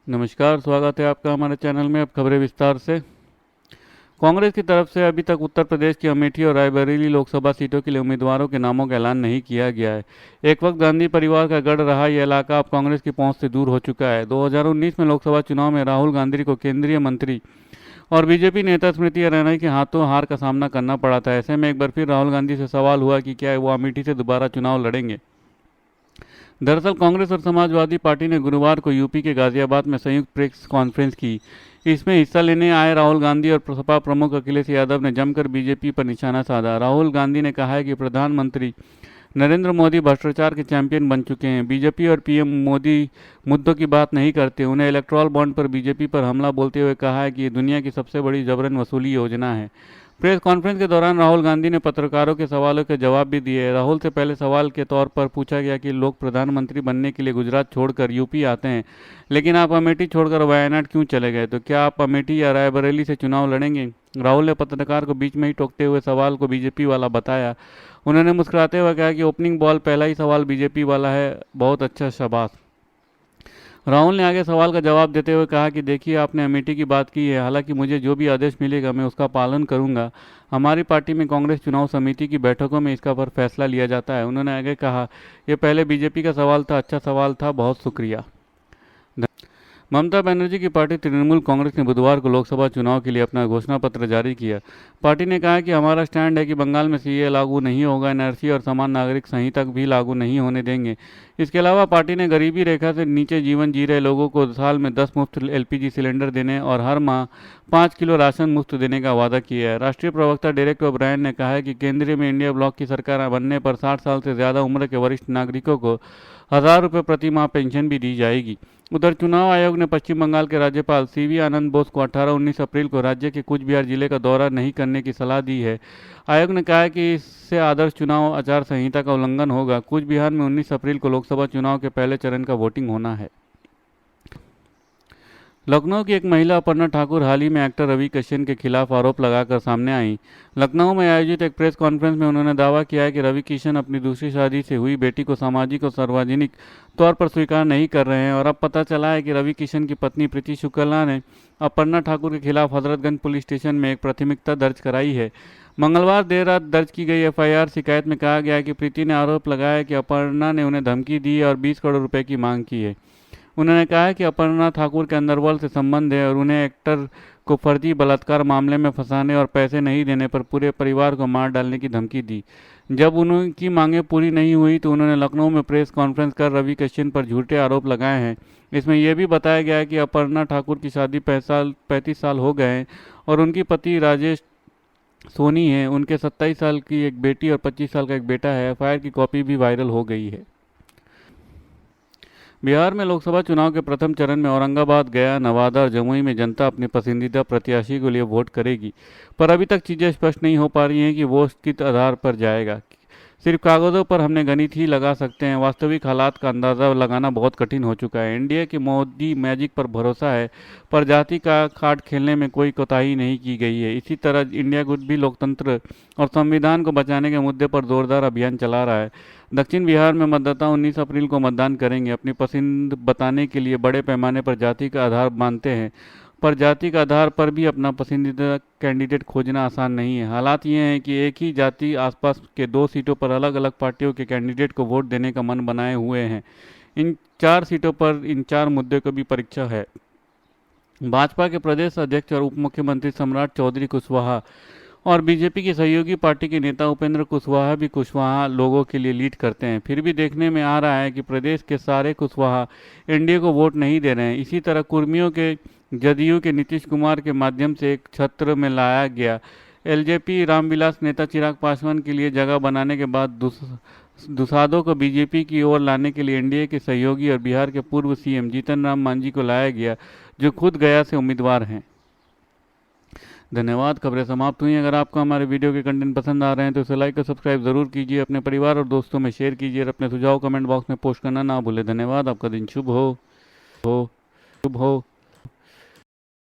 नमस्कार, स्वागत है आपका हमारे चैनल में। अब खबरें विस्तार से। कांग्रेस की तरफ से अभी तक उत्तर प्रदेश की अमेठी और रायबरेली लोकसभा सीटों के लिए उम्मीदवारों के नामों का ऐलान नहीं किया गया है। एक वक्त गांधी परिवार का गढ़ रहा यह इलाका अब कांग्रेस की पहुंच से दूर हो चुका है। 2019 में लोकसभा चुनाव में राहुल गांधी को केंद्रीय मंत्री और बीजेपी नेता स्मृति ईरानी के हाथों हार का सामना करना पड़ा था। ऐसे में एक बार फिर राहुल गांधी से सवाल हुआ कि क्या वो अमेठी से दोबारा चुनाव लड़ेंगे। दरअसल कांग्रेस और समाजवादी पार्टी ने गुरुवार को यूपी के गाजियाबाद में संयुक्त प्रेस कॉन्फ्रेंस की। इसमें हिस्सा लेने आए राहुल गांधी और सपा प्रमुख अखिलेश यादव ने जमकर बीजेपी पर निशाना साधा। राहुल गांधी ने कहा है कि प्रधानमंत्री नरेंद्र मोदी भ्रष्टाचार के चैंपियन बन चुके हैं। बीजेपी और पीएम मोदी मुद्दों की बात नहीं करते। उन्हें इलेक्टोरल बॉन्ड पर बीजेपी पर हमला बोलते हुए कहा है कि ये दुनिया की सबसे बड़ी जबरन वसूली योजना है। प्रेस कॉन्फ्रेंस के दौरान राहुल गांधी ने पत्रकारों के सवालों के जवाब भी दिए। राहुल से पहले सवाल के तौर पर पूछा गया कि लोग प्रधानमंत्री बनने के लिए गुजरात छोड़कर यूपी आते हैं, लेकिन आप अमेठी छोड़कर वायनाड क्यों चले गए? तो क्या आप अमेठी या रायबरेली से चुनाव लड़ेंगे? राहुल ने पत्रकार को बीच में ही टोकते हुए सवाल को बीजेपी वाला बताया। उन्होंने मुस्कुराते हुए कहा कि ओपनिंग बॉल पहला ही सवाल बीजेपी वाला है, बहुत अच्छा, शाबाश। राहुल ने आगे सवाल का जवाब देते हुए कहा कि देखिए, आपने अमेठी की बात की है, हालांकि मुझे जो भी आदेश मिलेगा मैं उसका पालन करूंगा। हमारी पार्टी में कांग्रेस चुनाव समिति की बैठकों में इसका पर फैसला लिया जाता है। उन्होंने आगे कहा, यह पहले बीजेपी का सवाल था, अच्छा सवाल था, बहुत शुक्रिया। ममता बनर्जी की पार्टी तृणमूल कांग्रेस ने बुधवार को लोकसभा चुनाव के लिए अपना घोषणा पत्र जारी किया। पार्टी ने कहा कि हमारा स्टैंड है कि बंगाल में सीए लागू नहीं होगा, एनआरसी और समान नागरिक संहिता भी लागू नहीं होने देंगे। इसके अलावा पार्टी ने गरीबी रेखा से नीचे जीवन जी रहे लोगों को साल में 10 मुफ्त एलपीजी सिलेंडर देने और हर माह 5 किलो राशन मुफ्त देने का वादा किया है। राष्ट्रीय प्रवक्ता डेरेक ओब्रायन ने कहा है कि केंद्र में इंडिया ब्लॉक की सरकार बनने पर 60 साल से ज़्यादा उम्र के वरिष्ठ नागरिकों को 1,000 रुपये प्रति माह पेंशन भी दी जाएगी। उधर चुनाव आयोग ने पश्चिम बंगाल के राज्यपाल सीवी आनंद बोस को 18-19 अप्रैल को राज्य के कूच बिहार जिले का दौरा नहीं करने की सलाह दी है। आयोग ने कहा है कि इससे आदर्श चुनाव आचार संहिता का उल्लंघन होगा। कूच बिहार में 19 अप्रैल को लोकसभा चुनाव के पहले चरण का वोटिंग होना है। लखनऊ की एक महिला अपर्णा ठाकुर हाल ही में एक्टर रवि किशन के खिलाफ आरोप लगाकर सामने आई। लखनऊ में आयोजित एक प्रेस कॉन्फ्रेंस में उन्होंने दावा किया है कि रवि किशन अपनी दूसरी शादी से हुई बेटी को सामाजिक और सार्वजनिक तौर पर स्वीकार नहीं कर रहे हैं। और अब पता चला है कि रवि किशन की पत्नी प्रीति शुक्ला ने अपर्णा ठाकुर के खिलाफ हजरतगंज पुलिस स्टेशन में एक प्राथमिकता दर्ज कराई है। मंगलवार देर रात दर्ज की गई एफआईआर शिकायत में कहा गया है कि प्रीति ने आरोप लगाया कि अपर्णा ने उन्हें धमकी दी और 20 करोड़ रुपए की मांग की है। उन्होंने कहा है कि अपर्णा ठाकुर के अंडरवर्ल्ड से संबंध है और उन्हें एक्टर को फर्जी बलात्कार मामले में फंसाने और पैसे नहीं देने पर पूरे परिवार को मार डालने की धमकी दी। जब उनकी मांगें पूरी नहीं हुई तो उन्होंने लखनऊ में प्रेस कॉन्फ्रेंस कर रवि किशन पर झूठे आरोप लगाए हैं। इसमें यह भी बताया गया है कि अपर्णा ठाकुर की शादी 35 साल हो गए हैं और उनकी पति राजेश सोनी है। उनके 27 साल की एक बेटी और 25 साल का एक बेटा है। एफआईआर की कॉपी भी वायरल हो गई है। बिहार में लोकसभा चुनाव के प्रथम चरण में औरंगाबाद, गया, नवादा और जमुई में जनता अपने पसंदीदा प्रत्याशी के लिए वोट करेगी, पर अभी तक चीज़ें स्पष्ट नहीं हो पा रही हैं कि वोट किस आधार पर जाएगा। सिर्फ कागज़ों पर हमने गणित ही लगा सकते हैं, वास्तविक हालात का अंदाज़ा लगाना बहुत कठिन हो चुका है। एनडीए की मोदी मैजिक पर भरोसा है, पर जाति का कार्ड खेलने में कोई कोताही नहीं की गई है। इसी तरह इंडिया गुट भी लोकतंत्र और संविधान को बचाने के मुद्दे पर जोरदार अभियान चला रहा है। दक्षिण बिहार में मतदाता 19 अप्रैल को मतदान करेंगे। अपनी पसंद बताने के लिए बड़े पैमाने पर जाति का आधार मानते हैं, पर जाति के आधार पर भी अपना पसंदीदा कैंडिडेट खोजना आसान नहीं है। हालात ये हैं कि एक ही जाति आसपास के 2 सीटों पर अलग अलग पार्टियों के कैंडिडेट को वोट देने का मन बनाए हुए हैं। इन 4 सीटों पर इन 4 मुद्दों की भी परीक्षा है। भाजपा के प्रदेश अध्यक्ष और उप मुख्यमंत्री सम्राट चौधरी कुशवाहा और बीजेपी की सहयोगी पार्टी के नेता उपेंद्र कुशवाहा भी कुशवाहा लोगों के लिए लीड करते हैं। फिर भी देखने में आ रहा है कि प्रदेश के सारे कुशवाहा एनडीए को वोट नहीं दे रहे हैं। इसी तरह कुर्मियों के जदयू के नीतीश कुमार के माध्यम से एक छत्र में लाया गया एलजेपी रामविलास नेता चिराग पासवान के लिए जगह बनाने के बाद दुसादों को बीजेपी की ओर लाने के लिए एनडीए के सहयोगी और बिहार के पूर्व सीएम जीतन राम मांझी को लाया गया, जो खुद गया से उम्मीदवार हैं। धन्यवाद। खबरें समाप्त हुई। अगर आपको हमारे वीडियो के कंटेंट पसंद आ रहे हैं तो इसे लाइक और सब्सक्राइब जरूर कीजिए। अपने परिवार और दोस्तों में शेयर कीजिए और अपने सुझाव कमेंट बॉक्स में पोस्ट करना ना भूलें। धन्यवाद। आपका दिन शुभ हो।